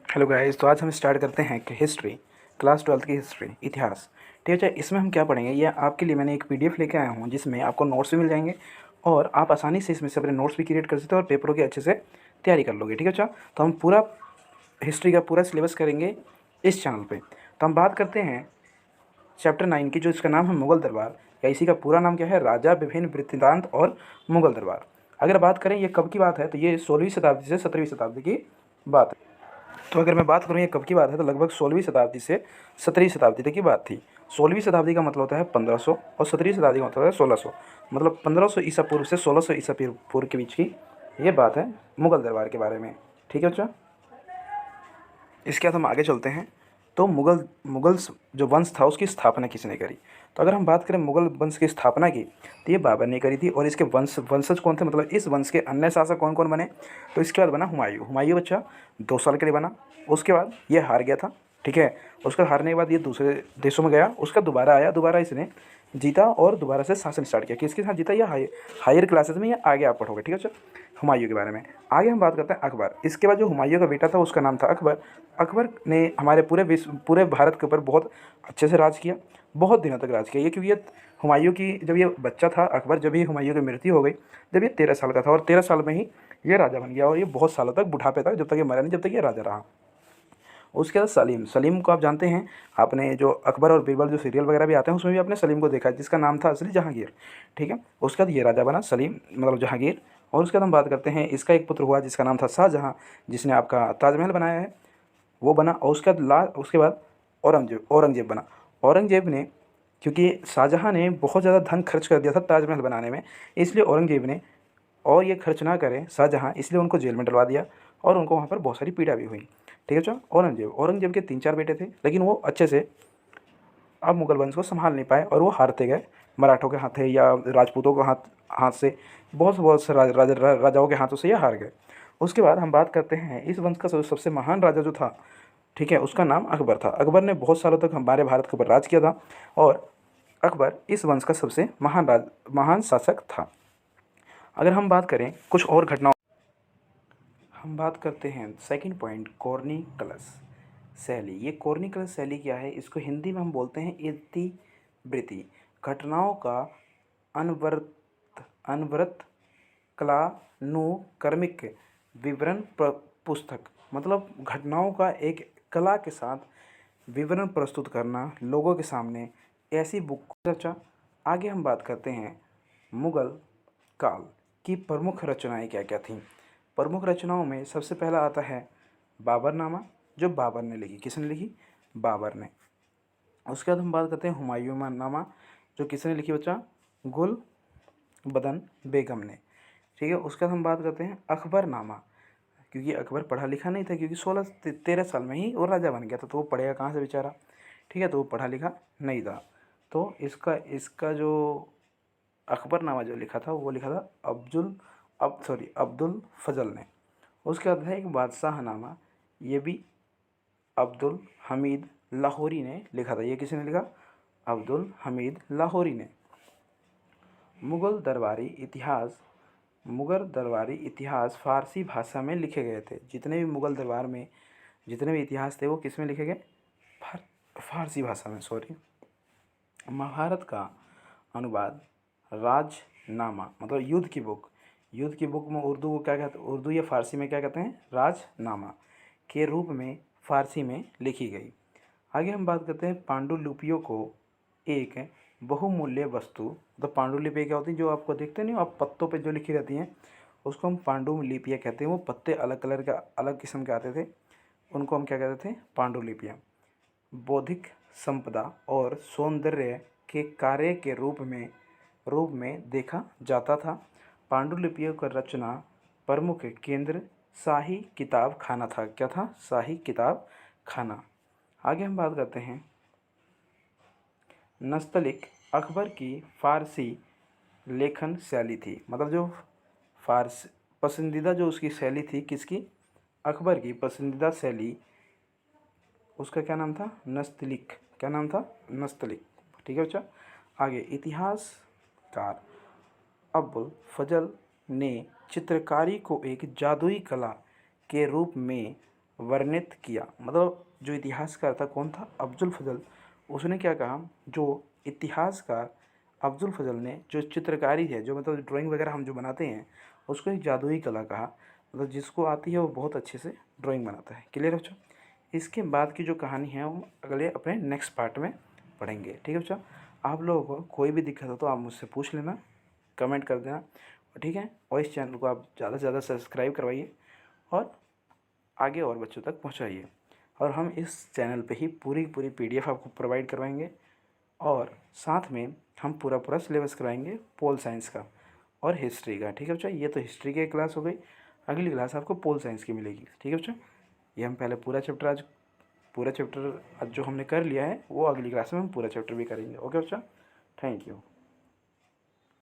Hello guys, तो आज हम स्टार्ट करते हैं कि हिस्ट्री क्लास 12th की हिस्ट्री इतिहास। ठीक है, इसमें हम क्या पढ़ेंगे, ये आपके लिए मैंने एक पीडीएफ लेके आया हूँ जिसमें आपको नोट्स भी मिल जाएंगे और आप आसानी से इसमें से अपने नोट्स भी क्रिएट कर सकते हो और पेपरों की अच्छे से तैयारी कर लोगे। ठीक है, अच्छा तो हम पूरा हिस्ट्री का पूरा सिलेबस करेंगे इस चैनल पर। तो हम बात करते हैं चैप्टर 9 की, जो इसका नाम है मुगल दरबार, या इसी का पूरा नाम क्या है, राजा विभिन्न वृत्तांत और मुगल दरबार। अगर बात करें ये कब की बात है, तो ये 16वीं शताब्दी से 17वीं शताब्दी की बात है। तो अगर मैं बात करूँ ये कब की बात है, तो लगभग 16वीं शताब्दी से 17वीं शताब्दी तक की बात थी। 16वीं शताब्दी का मतलब होता है 1500 और 17वीं शताब्दी का मतलब है 1600। मतलब 1500 ईसा पूर्व से 1600 ईसा पूर्व के बीच की ये बात है मुगल दरबार के बारे में। ठीक है बच्चा, इसके बाद हम आगे चलते हैं। तो मुगल्स जो वंश था उसकी स्थापना किसने करी। तो अगर हम बात करें मुगल वंश की स्थापना की, तो ये बाबर ने करी थी। और इसके वंशज कौन थे, मतलब इस वंश के अन्य शासक कौन कौन बने, तो इसके बाद बना हुमायूं। हुमायूं बच्चा 2 साल के लिए बना, उसके बाद ये हार गया था। ठीक है, उसका हारने के बाद ये दूसरे देशों में गया, उसका दोबारा आया, दोबारा इसने जीता और दोबारा से शासन स्टार्ट किया। किसके साथ जीता, ये हायर क्लासेस में, ये आगे आप पढ़ोगे। ठीक है, अच्छा हुमायूं के बारे में आगे हम बात करते हैं। अकबर, इसके बाद जो हुमायूं का बेटा था उसका नाम था अकबर। अकबर ने हमारे पूरे भारत के ऊपर बहुत अच्छे से राज किया, बहुत दिनों तक राज किया। ये क्योंकि ये हुमायूं की जब ये बच्चा था अकबर, जब ये हुमायूं की मृत्यु हो गई जब ये 13 साल का था, और 13 साल में ही ये राजा बन गया। और ये बहुत सालों तक बुढ़ापे तक, जब तक ये मरा नहीं, जब तक ये राजा रहा। उसके बाद सलीम, सलीम को आप जानते हैं, आपने जो अकबर और बीरबल जो सीरियल वगैरह भी आते हैं उसमें भी आपने सलीम को देखा है, जिसका नाम था असली जहांगीर। ठीक है, उसके बाद ये राजा बना सलीम, मतलब जहांगीर। और उसके बाद हम बात करते हैं, इसका एक पुत्र हुआ जिसका नाम था शाहजहाँ, जिसने आपका ताजमहल बनाया है, वो बना। और उसके बाद औरंगजेब औरंगजेब बना। औरंगजेब ने, क्योंकि शाहजहाँ ने बहुत ज़्यादा धन खर्च कर दिया था ताजमहल बनाने में, इसलिए औरंगजेब ने, और ये खर्च ना करें शाहजहाँ, इसलिए उनको जेल में डलवा दिया और उनको वहाँ पर बहुत सारी पीड़ा भी हुई। ठीक है, अच्छा औरंगजेब के 3-4 बेटे थे, लेकिन वो अच्छे से अब मुगल वंश को संभाल नहीं पाए और वो हारते गए। मराठों के हाथ या राजपूतों के हाथ हाथ से, बहुत से राजाओं के हाथों से ये हार गए। उसके बाद हम बात करते हैं इस वंश का सबसे महान राजा जो था, ठीक है, उसका नाम अकबर था। अकबर ने बहुत सालों तक हमारे भारत के ऊपर राज किया था और अकबर इस वंश का सबसे महान शासक था। अगर हम बात करें कुछ और घटनाओं, हम बात करते हैं सेकंड पॉइंट, कॉर्निकलस शैली। ये कॉर्निकलस शैली क्या है, इसको हिंदी में हम बोलते हैं इतिवृत्ति, घटनाओं का अनवरत अनवरत कलानुक्रमिक विवरण पुस्तक। मतलब घटनाओं का एक कला के साथ विवरण प्रस्तुत करना लोगों के सामने, ऐसी बुक चर्चा। आगे हम बात करते हैं मुगल काल की प्रमुख रचनाएं क्या क्या थीं। प्रमुख रचनाओं में सबसे पहला आता है बाबरनामा, जो बाबर ने लिखी। किसने लिखी, बाबर ने। उसके बाद हम बात करते हैं हुमायूं नामा, जो किसने लिखी बच्चा, गुल बदन बेगम ने। ठीक है, उसके बाद हम बात करते हैं अकबरनामा, क्योंकि अकबर पढ़ा लिखा नहीं था, क्योंकि 13 साल में ही वो राजा बन गया था, तो वो पढ़ेगा कहाँ से बेचारा। ठीक है, तो वो पढ़ा लिखा नहीं था, तो इसका इसका जो अकबरनामा जो लिखा था वो लिखा था अब्दुल फजल ने। उसके बाद है एक बादशाहनामा, ये भी अब्दुल हमीद लाहौरी ने लिखा था। ये किसने लिखा, अब्दुल हमीद लाहौरी ने। मुगल दरबारी इतिहास फारसी भाषा में लिखे गए थे। जितने भी मुगल दरबार में जितने भी इतिहास थे वो किस में लिखे गए, फारसी भाषा में, सॉरी। महाभारत का अनुवाद राजनामा, मतलब युद्ध की बुक में उर्दू को क्या कहते हैं, उर्दू या फारसी में क्या कहते हैं, राजनामा के रूप में फारसी में लिखी गई। आगे हम बात करते हैं पांडुलिपियों को एक बहुमूल्य वस्तु। तो पांडुलिपि क्या होती है, जो आपको देखते नहीं हो आप, पत्तों पे जो लिखी रहती हैं, उसको हम पांडुलिपियाँ कहते हैं। वो पत्ते अलग कलर का अलग किस्म के आते थे, उनको हम क्या कहते थे, पांडुलिपियाँ। बौद्धिक संपदा और सौंदर्य के कार्य के रूप में देखा जाता था। पांडुलिपियों का रचना प्रमुख केंद्र शाही किताब खाना था। क्या था, शाही किताब खाना। आगे हम बात करते हैं नस्तलिक, अकबर की फारसी लेखन शैली थी। मतलब जो फारसी पसंदीदा जो उसकी शैली थी, किसकी, अकबर की पसंदीदा शैली, उसका क्या नाम था, नस्तलिक। क्या नाम था, नस्तलिक। ठीक है बच्चा। आगे इतिहासकार अब्दुल फजल ने चित्रकारी को एक जादुई कला के रूप में वर्णित किया। मतलब जो इतिहासकार था कौन था? अफजुल फजल। उसने क्या कहा, जो इतिहासकार अफजुल फजल ने जो चित्रकारी है, जो मतलब ड्राइंग वगैरह हम जो बनाते हैं, उसको एक जादुई कला कहा। मतलब जिसको आती है वो बहुत अच्छे से ड्राइंग बनाता है। क्लियर है बच्चों? इसके बाद की जो कहानी है वो अगले अपने नेक्स्ट पार्ट में पढ़ेंगे। ठीक है बच्चों? आप लोगों को कोई भी दिक्कत हो तो आप मुझसे पूछ लेना, कमेंट कर देना, ठीक है? और इस चैनल को आप ज़्यादा से ज़्यादा सब्सक्राइब करवाइए और आगे और बच्चों तक पहुंचाइए। और हम इस चैनल पे ही पूरी पूरी पीडीएफ आपको प्रोवाइड करवाएंगे और साथ में हम पूरा पूरा सिलेबस कराएंगे पोल साइंस का और हिस्ट्री का। ठीक है बच्चों? ये तो हिस्ट्री की क्लास हो गई, अगली क्लास आपको पोल साइंस की मिलेगी। ठीक है बच्चों? ये हम पहले पूरा चैप्टर आज जो हमने कर लिया है वो अगली क्लास में हम पूरा चैप्टर भी करेंगे। ओके बच्चों? Thank you.